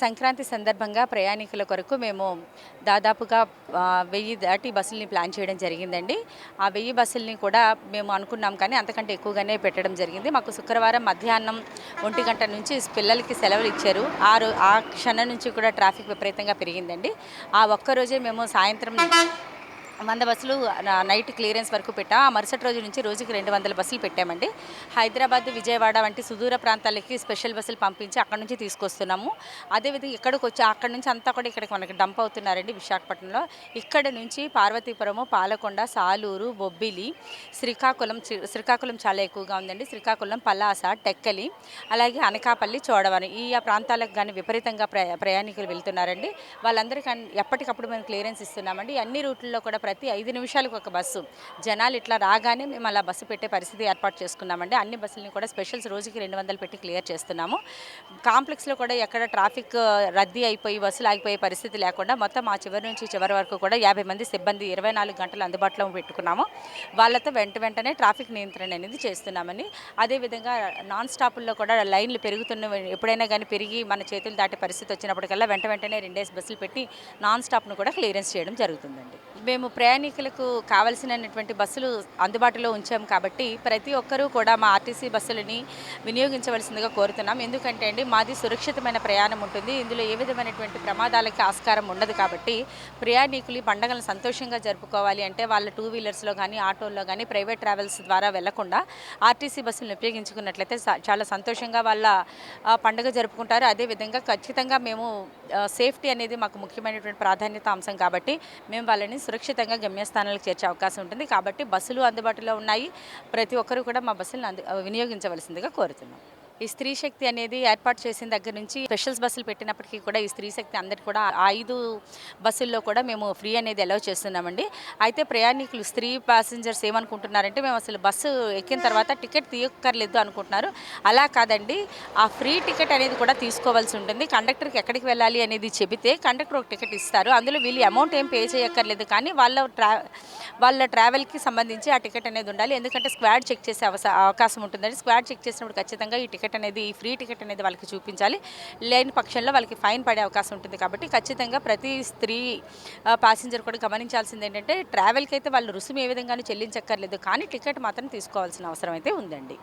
సంక్రాంతి సందర్భంగా ప్రయాణికుల కొరకు మేము దాదాపుగా 1000 దాటి బస్సుల్ని ప్లాన్ చేయడం జరిగిందండి. ఆ 1000 బస్సుల్ని కూడా మేము అనుకున్నాం కానీ అంతకంటే ఎక్కువగానే పెట్టడం జరిగింది. మాకు శుక్రవారం మధ్యాహ్నం 1 గంట నుంచి పిల్లలకి సెలవులు ఇచ్చారు. ఆ క్షణం నుంచి కూడా ట్రాఫిక్ విపరీతంగా పెరిగిందండి. ఆ ఒక్కరోజే మేము సాయంత్రం 100 బస్సులు నైట్ క్లియరెన్స్ వరకు పెట్టాం. ఆ మరుసటి రోజు నుంచి రోజుకి 200 బస్సులు పెట్టామండి. హైదరాబాద్, విజయవాడ వంటి సుదూర ప్రాంతాలకి స్పెషల్ బస్సులు పంపించి అక్కడి నుంచి తీసుకొస్తున్నాము. అదేవిధంగా ఇక్కడికొచ్చి అక్కడి నుంచి అంతా కూడా ఇక్కడికి మనకి డంప్ అవుతున్నారండి విశాఖపట్నంలో. ఇక్కడ నుంచి పార్వతీపురము, పాలకొండ, సాలూరు, బొబ్బిలి, శ్రీకాకుళం చాలా ఎక్కువగా ఉందండి. శ్రీకాకుళం, పలాస, టెక్కలి, అలాగే అనకాపల్లి, చోడవరం ఈ ప్రాంతాలకు కానీ విపరీతంగా ప్రయాణికులు వెళ్తున్నారండి. వాళ్ళందరికీ ఎప్పటికప్పుడు మేము క్లియరెన్స్ ఇస్తున్నామండి. అన్ని రూట్లలో కూడా ప్రతి 5 నిమిషాలకు ఒక బస్సు జనాలు ఇట్లా రాగానే మేము అలా బస్సు పెట్టే పరిస్థితి ఏర్పాటు చేసుకున్నామండి. అన్ని బస్సులని కూడా స్పెషల్స్ రోజుకి 200 పెట్టి క్లియర్ చేస్తున్నాము. కాంప్లెక్స్లో కూడా ఎక్కడ ట్రాఫిక్ రద్దీ అయిపోయి బస్సులు ఆగిపోయే పరిస్థితి లేకుండా మొత్తం ఆ చివరి నుంచి చివరి వరకు కూడా 50 మంది సిబ్బంది 24 గంటలు అందుబాటులో పెట్టుకున్నాము. వాళ్ళతో వెంటనే ట్రాఫిక్ నియంత్రణ అనేది చేస్తున్నామని. అదేవిధంగా నాన్ స్టాపుల్లో కూడా లైన్లు ఎప్పుడైనా కానీ పెరిగి మన చేతులు దాటే పరిస్థితి వచ్చినప్పటికల్లా వెంటనే 2 బస్సులు పెట్టి నాన్ స్టాప్ను కూడా క్లియరెన్స్ చేయడం జరుగుతుందండి. మేము ప్రయాణికులకు కావాల్సినటువంటి బస్సులు అందుబాటులో ఉంచాము కాబట్టి ప్రతి ఒక్కరూ కూడా మా ఆర్టీసీ బస్సులని వినియోగించవలసిందిగా కోరుతున్నాం. ఎందుకంటే అండి మాది సురక్షితమైన ప్రయాణం ఉంటుంది. ఇందులో ఏ విధమైనటువంటి ప్రమాదాలకి ఆస్కారం ఉండదు కాబట్టి ప్రయాణికులు ఈ పండుగలను సంతోషంగా జరుపుకోవాలి అంటే వాళ్ళ 2 వీలర్స్లో కానీ ఆటోల్లో కానీ ప్రైవేట్ ట్రావెల్స్ ద్వారా వెళ్లకుండా ఆర్టీసీ బస్సులను ఉపయోగించుకున్నట్లయితే చాలా సంతోషంగా వాళ్ళ పండుగ జరుపుకుంటారు. అదేవిధంగా ఖచ్చితంగా మేము సేఫ్టీ అనేది మాకు ముఖ్యమైనటువంటి ప్రాధాన్యత అంశం కాబట్టి మేము వాళ్ళని సురక్షితంగా గమ్యస్థానాలకు చేర్చే అవకాశం ఉంటుంది. కాబట్టి బస్సులు అందుబాటులో ఉన్నాయి. ప్రతి ఒక్కరూ కూడా మా బస్సులను వినియోగించవలసిందిగా కోరుతున్నాం. ఈ స్త్రీ శక్తి అనేది ఏర్పాటు చేసిన దగ్గర నుంచి స్పెషల్స్ బస్సులు పెట్టినప్పటికీ కూడా ఈ స్త్రీ శక్తి అందరికీ కూడా 5 బస్సుల్లో కూడా మేము ఫ్రీ అనేది అలౌ చేస్తున్నామండి. అయితే ప్రయాణికులు స్త్రీ ప్యాసింజర్స్ ఏమనుకుంటున్నారంటే మేము అసలు బస్సు ఎక్కిన తర్వాత టికెట్ తీయక్కర్లేదు అనుకుంటున్నారు. అలా కాదండి, ఆ ఫ్రీ టికెట్ అనేది కూడా తీసుకోవాల్సి ఉంటుంది. కండక్టర్కి ఎక్కడికి వెళ్ళాలి అనేది చెబితే కండక్టర్ ఒక టికెట్ ఇస్తారు. అందులో వీళ్ళు అమౌంట్ ఏం పే చేయక్కర్లేదు కానీ వాళ్ళ ట్రావెల్కి సంబంధించి ఆ టికెట్ అనేది ఉండాలి. ఎందుకంటే స్క్వాడ్ చెక్ చేసే అవకాశం ఉంటుందండి. స్క్వాడ్ చెక్ చేసినప్పుడు ఖచ్చితంగా ఈ ఫ్రీ టికెట్ అనేది వాళ్ళకి చూపించాలి. లేని పక్షంలో వాళ్ళకి ఫైన్ పడే అవకాశం ఉంటుంది. కాబట్టి ఖచ్చితంగా ప్రతి స్త్రీ ప్యాసింజర్ కూడా గమనించాల్సింది ఏంటంటే ట్రావెల్కి అయితే వాళ్ళు రుసుము ఏ విధంగానూ చెల్లించక్కర్లేదు కానీ టికెట్ మాత్రం తీసుకోవాల్సిన అవసరం అయితే ఉందండి.